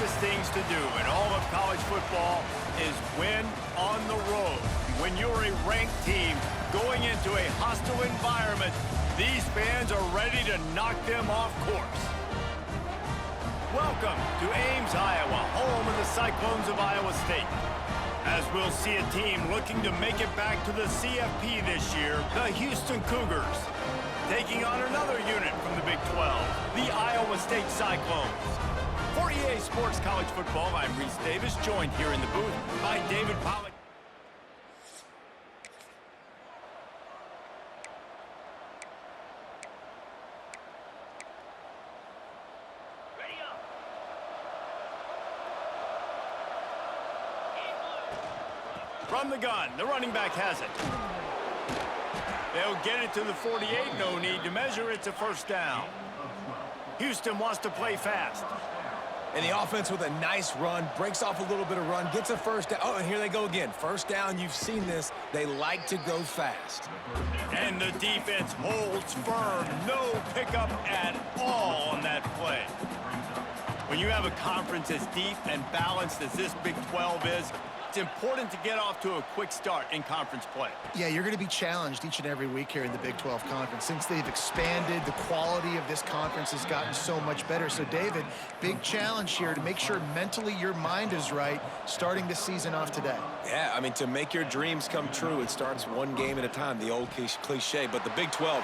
toughest things to do in all of college football is win on the road. When you're a ranked team going into a hostile environment, these fans are ready to knock them off course. Welcome to Ames, Iowa, home of the Cyclones of Iowa State. As we'll see a team looking to make it back to the CFP this year, the Houston Cougars, taking on another unit from the Big 12, the Iowa State Cyclones. For EA Sports College Football, I'm Reese Davis, joined here in the booth by David Pollack. From the gun, the running back has it. They'll get it to the 48, no need to measure, it's a first down. Houston wants to play fast. And the offense with a nice run, breaks off a little bit of run, gets a first down. Oh, and here they go again. First down, you've seen this. They like to go fast. And the defense holds firm. No pickup at all on that play. When you have a conference as deep and balanced as this Big 12 is, it's important to get off to a quick start in conference play. Yeah, you're going to be challenged each and every week here in the Big 12 Conference. Since they've expanded, the quality of this conference has gotten so much better. So, David, big challenge here to make sure mentally your mind is right starting the season off today. Yeah, I mean, to make your dreams come true, it starts one game at a time, the old cliche. But the Big 12,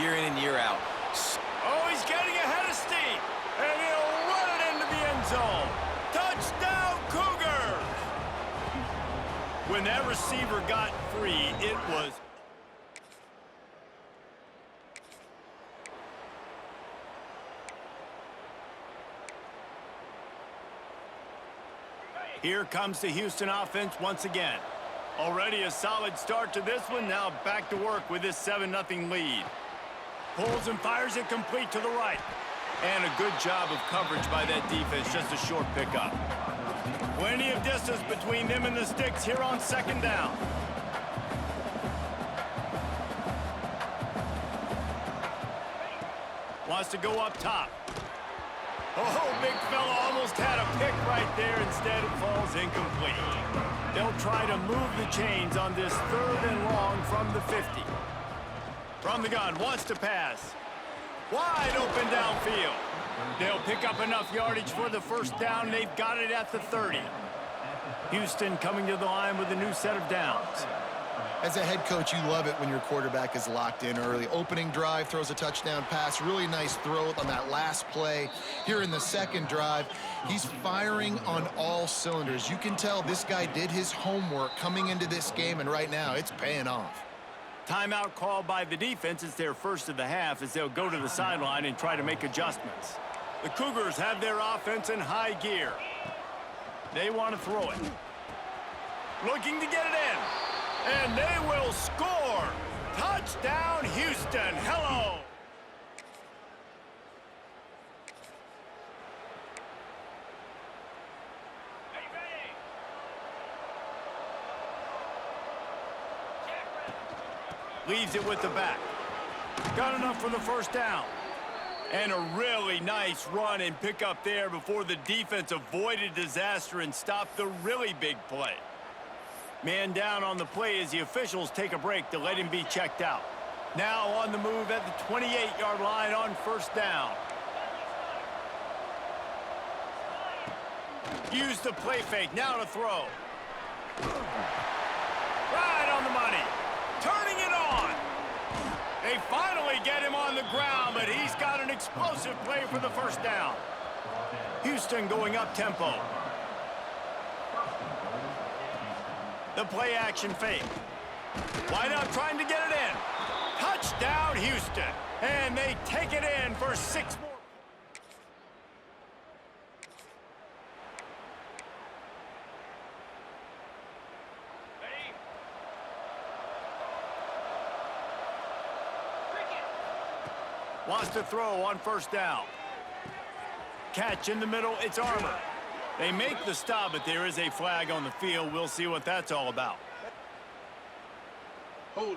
year in and year out. Oh, he's getting ahead of steam, and he'll run it into the end zone. Touchdown, Cougars! When that receiver got free, it was... Here comes the Houston offense once again. Already a solid start to this one, now back to work with this 7-0 lead. Pulls and fires it complete to the right. And a good job of coverage by that defense, just a short pickup. Plenty of distance between them and the sticks here on second down. Wants to go up top. Oh, big fella almost had a pick right there. Instead, it falls incomplete. They'll try to move the chains on this 3rd and long from the 50. From the gun, wants to pass. Wide open downfield. They'll pick up enough yardage for the first down. They've got it at the 30. Houston coming to the line with a new set of downs. As a head coach, you love it when your quarterback is locked in early. Opening drive, throws a touchdown pass. Really nice throw on that last play. Here in the second drive, he's firing on all cylinders. You can tell this guy did his homework coming into this game, and right now it's paying off. Timeout called by the defense. It's their first of the half as they'll go to the sideline and try to make adjustments. The Cougars have their offense in high gear. They want to throw it. Looking to get it in. And they will score. Touchdown, Houston. Hello. Leaves it with the back. Got enough for the first down. And a really nice run and pick up there before the defense avoided disaster and stopped the really big play. Man down on the play as the officials take a break to let him be checked out. Now on the move at the 28-yard line on first down. Use the play fake, now to throw. Right on the money. Turning it on. They finally get him on the ground, but he's got an explosive play for the first down. Houston going up tempo. The play action fake. Why not trying to get it in? Touchdown, Houston. And they take it in for 6 more. Wants to throw on first down. Catch in the middle, it's Armour. They make the stop, but there is a flag on the field. We'll see what that's all about. Hold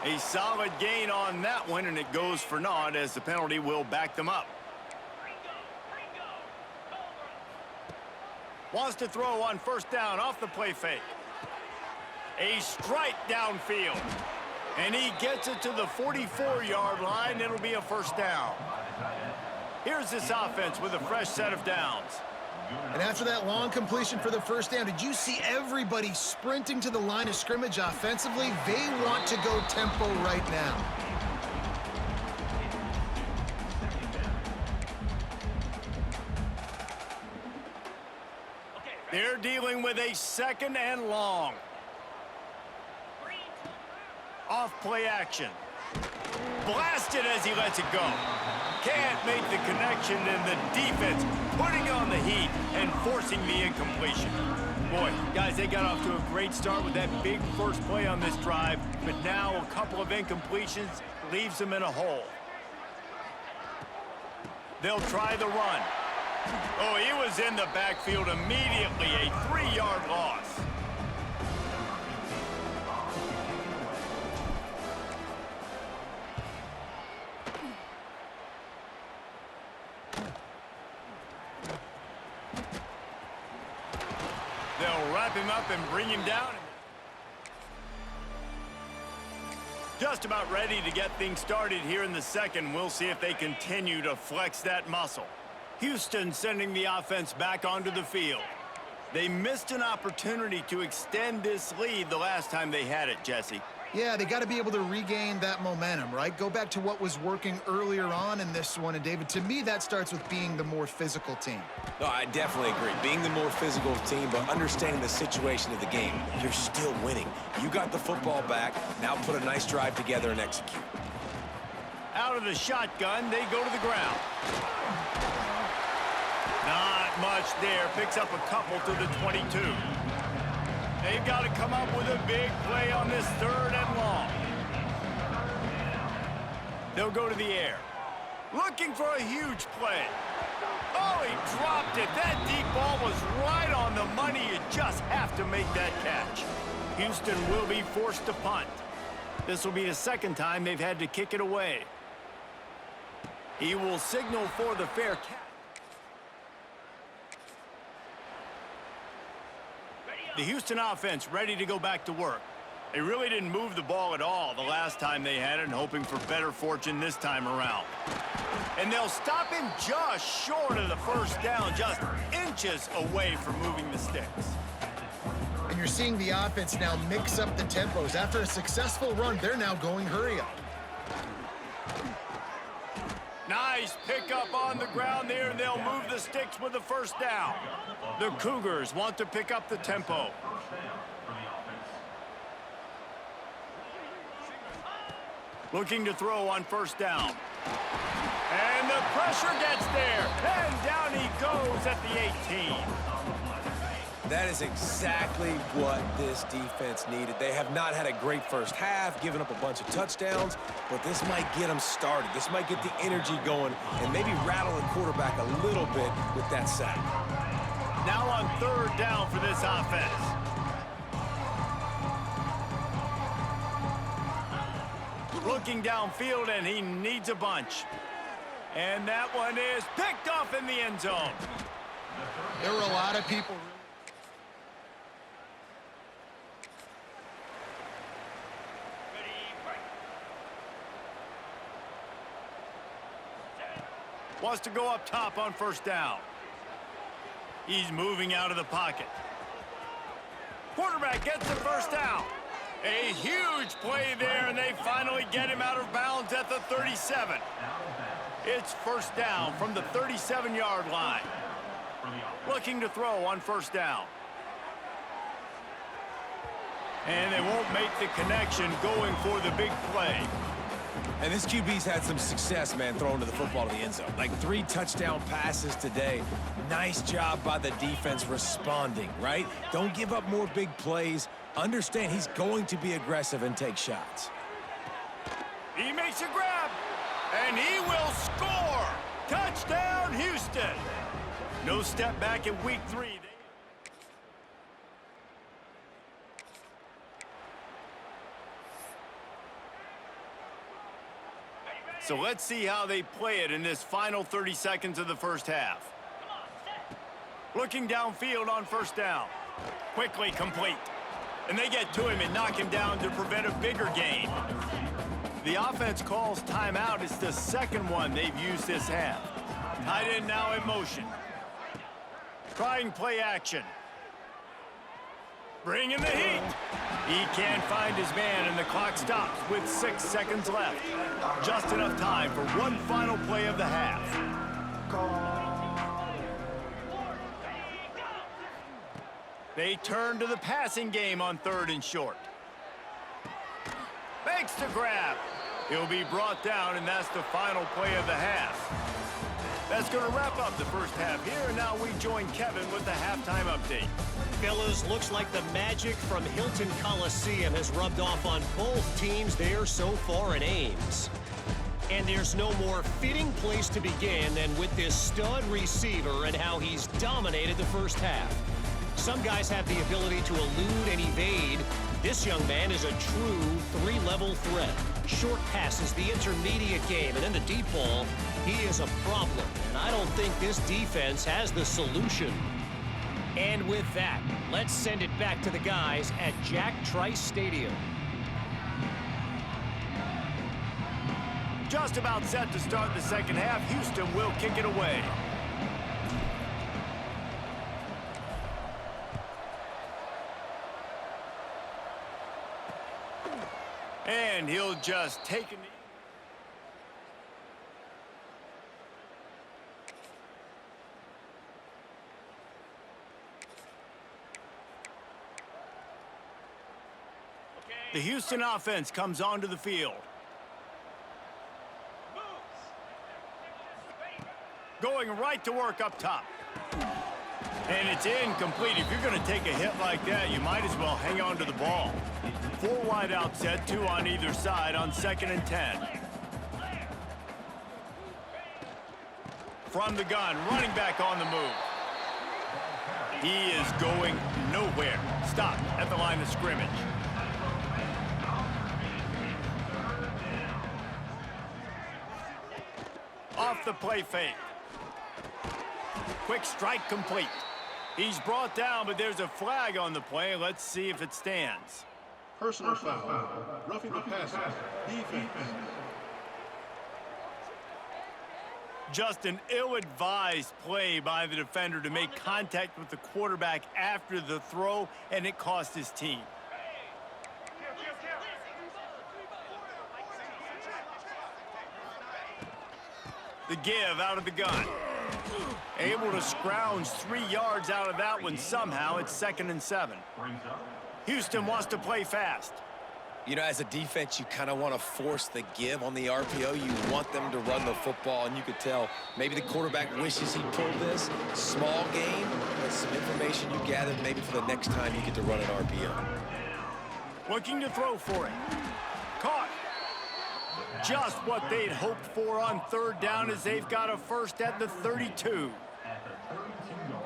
it. A solid gain on that one, and it goes for naught as the penalty will back them up. Wants to throw on first down off the play fake. A strike downfield. And he gets it to the 44-yard line. It'll be a first down. Here's this offense with a fresh set of downs. And after that long completion for the first down, did you see everybody sprinting to the line of scrimmage offensively? They want to go tempo right now. They're dealing with a second and long. Off play action. Blasted as he lets it go. Can't make the connection, and the defense putting on the heat and forcing the incompletion. Boy, guys, they got off to a great start with that big first play on this drive, but now a couple of incompletions leaves them in a hole. They'll try the run. Oh, he was in the backfield immediately, a 3-yard loss. They'll wrap him up and bring him down. Just about ready to get things started here in the second. We'll see if they continue to flex that muscle. Houston sending the offense back onto the field. They missed an opportunity to extend this lead the last time they had it, Jesse. Yeah, they got to be able to regain that momentum, right? Go back to what was working earlier on in this one. And, David, to me, that starts with being the more physical team. No, I definitely agree. Being the more physical team, but understanding the situation of the game. You're still winning. You got the football back. Now put a nice drive together and execute. Out of the shotgun, they go to the ground. Not much there. Picks up a couple to the 22. They've got to come up with a big play on this third and long. They'll go to the air. Looking for a huge play. Oh, he dropped it. That deep ball was right on the money. You just have to make that catch. Houston will be forced to punt. This will be the second time they've had to kick it away. He will signal for the fair catch. The Houston offense ready to go back to work. They really didn't move the ball at all the last time they had it, and hoping for better fortune this time around. And they'll stop him just short of the first down, just inches away from moving the sticks. And you're seeing the offense now mix up the tempos. After a successful run, they're now going hurry up. Nice pickup on the ground there, and they'll move the sticks with the first down. The Cougars want to pick up the tempo. Looking to throw on first down. And the pressure gets there, and down he goes at the 18. That is exactly what this defense needed. They have not had a great first half, given up a bunch of touchdowns, but this might get them started. This might get the energy going and maybe rattle the quarterback a little bit with that sack. Now on third down for this offense. Looking downfield, and he needs a bunch. And that one is picked off in the end zone. There were a lot of people. Wants to go up top on first down. He's moving out of the pocket. Quarterback gets the first down. A huge play there, and they finally get him out of bounds at the 37. It's first down from the 37-yard line. Looking to throw on first down. And they won't make the connection, going for the big play. And this QB's had some success, man, throwing to the football to the end zone. Like 3 touchdown passes today. Nice job by the defense responding, right? Don't give up more big plays. Understand he's going to be aggressive and take shots. He makes a grab, and he will score. Touchdown, Houston. No step back in week 3. So let's see how they play it in this final 30 seconds of the first half. Looking downfield on first down. Quickly complete. And they get to him and knock him down to prevent a bigger gain. The offense calls timeout. It's the second one they've used this half. Tight end now in motion. Trying play action. Bringing the heat. He can't find his man, and the clock stops with 6 seconds left. Just enough time for one final play of the half. They turn to the passing game on 3rd and short. Makes the grab. He'll be brought down, and that's the final play of the half. That's going to wrap up the first half here, and now we join Kevin with the halftime update. Fellas, looks like the magic from Hilton Coliseum has rubbed off on both teams there so far in Ames. And there's no more fitting place to begin than with this stud receiver and how he's dominated the first half. Some guys have the ability to elude and evade. This young man is a true 3-level threat. Short passes, the intermediate game, and then the deep ball, he is a problem. And I don't think this defense has the solution. And with that, let's send it back to the guys at Jack Trice Stadium. Just about set to start the second half. Houston will kick it away. And he'll just take a knee. The Houston offense comes onto the field. Going right to work up top. And it's incomplete. If you're going to take a hit like that, you might as well hang on to the ball. 4 wide out set, 2 on either side on 2nd and 10. From the gun, running back on the move. He is going nowhere. Stop at the line of scrimmage. Off the play fake. Quick strike complete. He's brought down, but there's a flag on the play. Let's see if it stands. Personal foul. Roughing the passer. Defense. Just an ill-advised play by the defender to make contact with the quarterback after the throw, and it cost his team. The give out of the gun. Able to scrounge 3 yards out of that one somehow. It's 2nd and 7. Houston wants to play fast. You know, as a defense, you kind of want to force the give on the RPO. You want them to run the football, and you could tell maybe the quarterback wishes he pulled this. Small game, but some information you gathered maybe for the next time you get to run an RPO. Looking to throw for it. Caught. Just what they'd hoped for on 3rd down as they've got a first at the 32.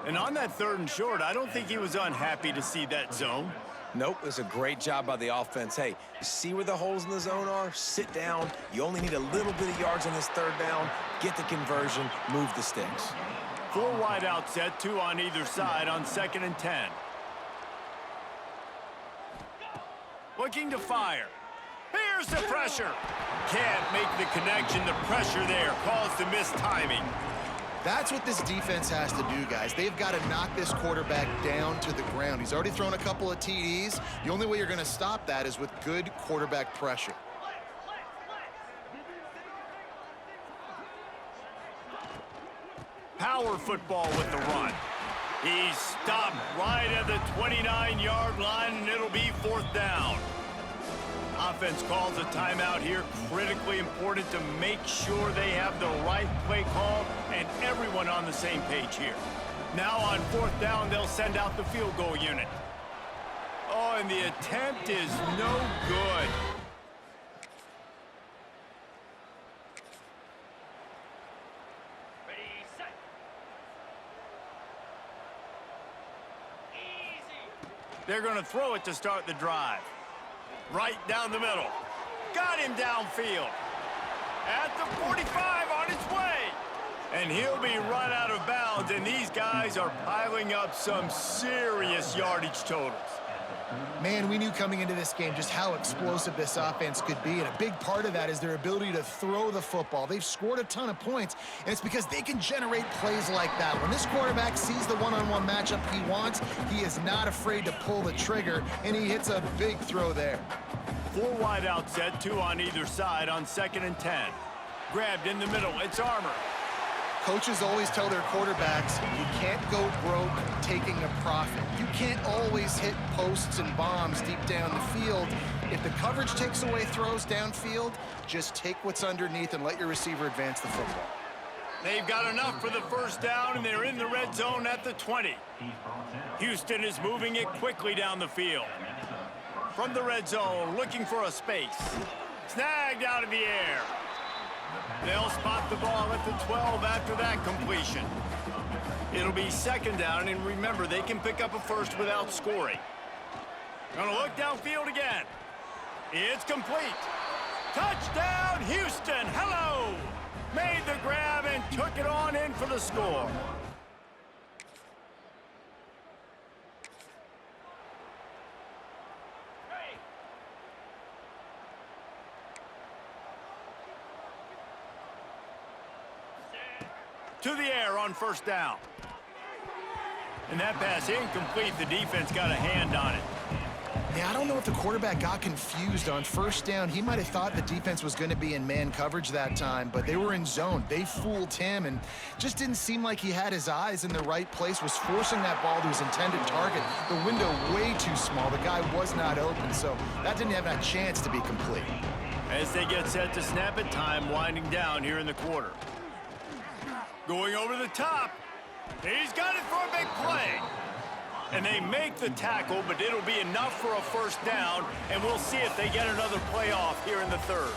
And on that 3rd and short, I don't think he was unhappy to see that zone. Nope, it was a great job by the offense. Hey, you see where the holes in the zone are? Sit down. You only need a little bit of yards on this 3rd down. Get the conversion. Move the sticks. 4 wide out set, 2 on either side on 2nd and 10. Looking to fire. Here's the pressure. Can't make the connection. The pressure there caused the missed timing. That's what this defense has to do, guys. They've got to knock this quarterback down to the ground. He's already thrown a couple of TDs. The only way you're going to stop that is with good quarterback pressure. Power football with the run. He's stopped right at the 29-yard line, and it'll be 4th down. Offense calls a timeout here. Critically important to make sure they have the right play call and everyone on the same page here. Now on 4th down, they'll send out the field goal unit. Oh, and the attempt is no good. Ready, set. Easy. They're going to throw it to start the drive. Right down the middle. Got him downfield. At the 45 on its way. And he'll be run out of bounds, and these guys are piling up some serious yardage totals. Man, we knew coming into this game just how explosive this offense could be, and a big part of that is their ability to throw the football. They've scored a ton of points, and it's because they can generate plays like that. When this quarterback sees the one-on-one matchup he wants, he is not afraid to pull the trigger, and he hits a big throw there. 4 wide out set, 2 on either side on 2nd and 10. Grabbed in the middle, it's Armour. Coaches always tell their quarterbacks, you can't go broke taking a profit. You can't always hit posts and bombs deep down the field. If the coverage takes away throws downfield, just take what's underneath and let your receiver advance the football. They've got enough for the first down, and they're in the red zone at the 20. Houston is moving it quickly down the field. From the red zone, looking for a space. Snagged out of the air. They'll spot the ball at the 12 after that completion. It'll be 2nd down, and remember, they can pick up a first without scoring. Gonna look downfield again. It's complete. Touchdown, Houston. Hello. Made the grab and took it on in for the score. To the air on 1st down. And that pass incomplete. The defense got a hand on it. Yeah, I don't know if the quarterback got confused on 1st down. He might have thought the defense was going to be in man coverage that time, but they were in zone. They fooled him and just didn't seem like he had his eyes in the right place, was forcing that ball to his intended target. The window way too small. The guy was not open, so that didn't have a chance to be complete. As they get set to snap it, time winding down here in the quarter. Going over the top. He's got it for a big play. And they make the tackle, but it'll be enough for a 1st down, and we'll see if they get another play off here in the 3rd.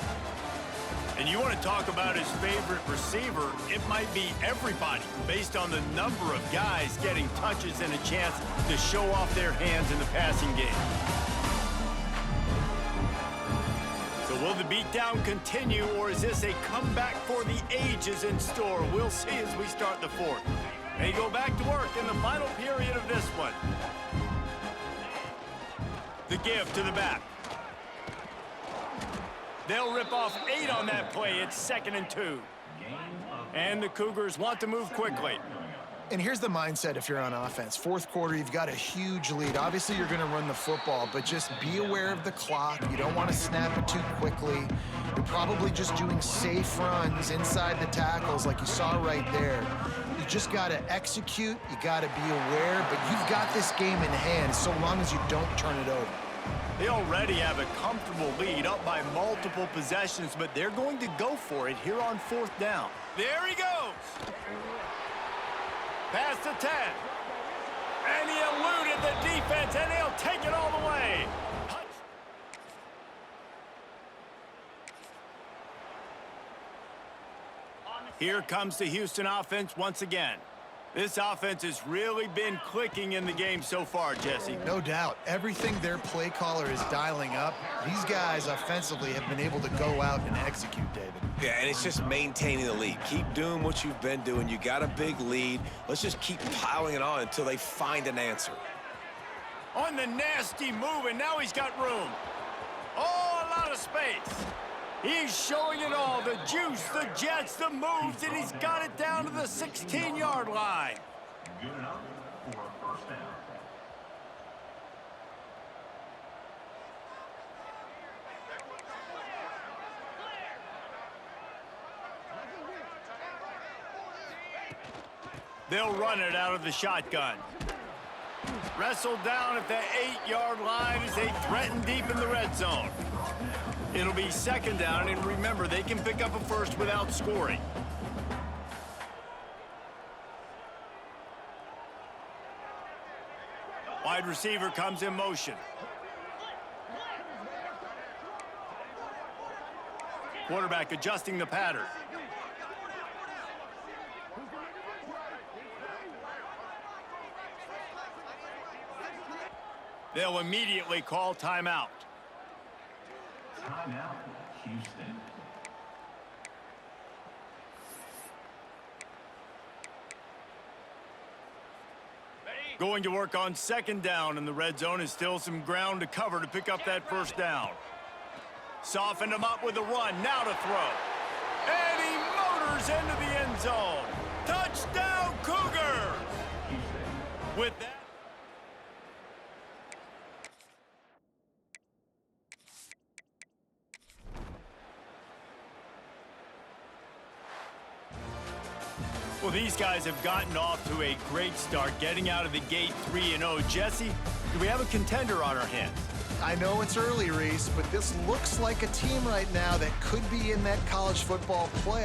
And you want to talk about his favorite receiver, it might be everybody, based on the number of guys getting touches and a chance to show off their hands in the passing game. So will the beatdown continue, or is this a comeback for the ages in store? We'll see as we start the 4th. They go back to work in the final period of this one. The give to the back. They'll rip off 8 on that play. It's 2nd and 2. And the Cougars want to move quickly. And here's the mindset if you're on offense. 4th quarter, you've got a huge lead. Obviously, you're going to run the football, but just be aware of the clock. You don't want to snap it too quickly. You're probably just doing safe runs inside the tackles like you saw right there. You just got to execute. You got to be aware, but you've got this game in hand so long as you don't turn it over. They already have a comfortable lead up by multiple possessions, but they're going to go for it here on 4th down. There he goes. Past the 10. And he eluded the defense, and he'll take it all the way. Here comes the Houston offense once again. This offense has really been clicking in the game so far, Jesse. No doubt. Everything their play caller is dialing up, these guys offensively have been able to go out and execute, David. Yeah, and it's just maintaining the lead. Keep doing what you've been doing. You got a big lead. Let's just keep piling it on until they find an answer. On the nasty move, and now he's got room. Oh, a lot of space. He's showing it all, the juice, the jets, the moves, and he's got it down to the 16-yard line. Good enough for a 1st down. They'll run it out of the shotgun. Wrestled down at the 8-yard line as they threaten deep in the red zone. It'll be 2nd down, and remember, they can pick up a first without scoring. Wide receiver comes in motion. Quarterback adjusting the pattern. They'll immediately call timeout. Timeout, Houston. Going to work on second down, and the red zone is still some ground to cover to pick up that first down. Softened him up with a run, now to throw. And he motors into the end zone. Touchdown, Cougars! With that... Well, these guys have gotten off to a great start, getting out of the gate 3-0. Jesse, do we have a contender on our hands? I know it's early, Reese, but this looks like a team right now that could be in that college football play.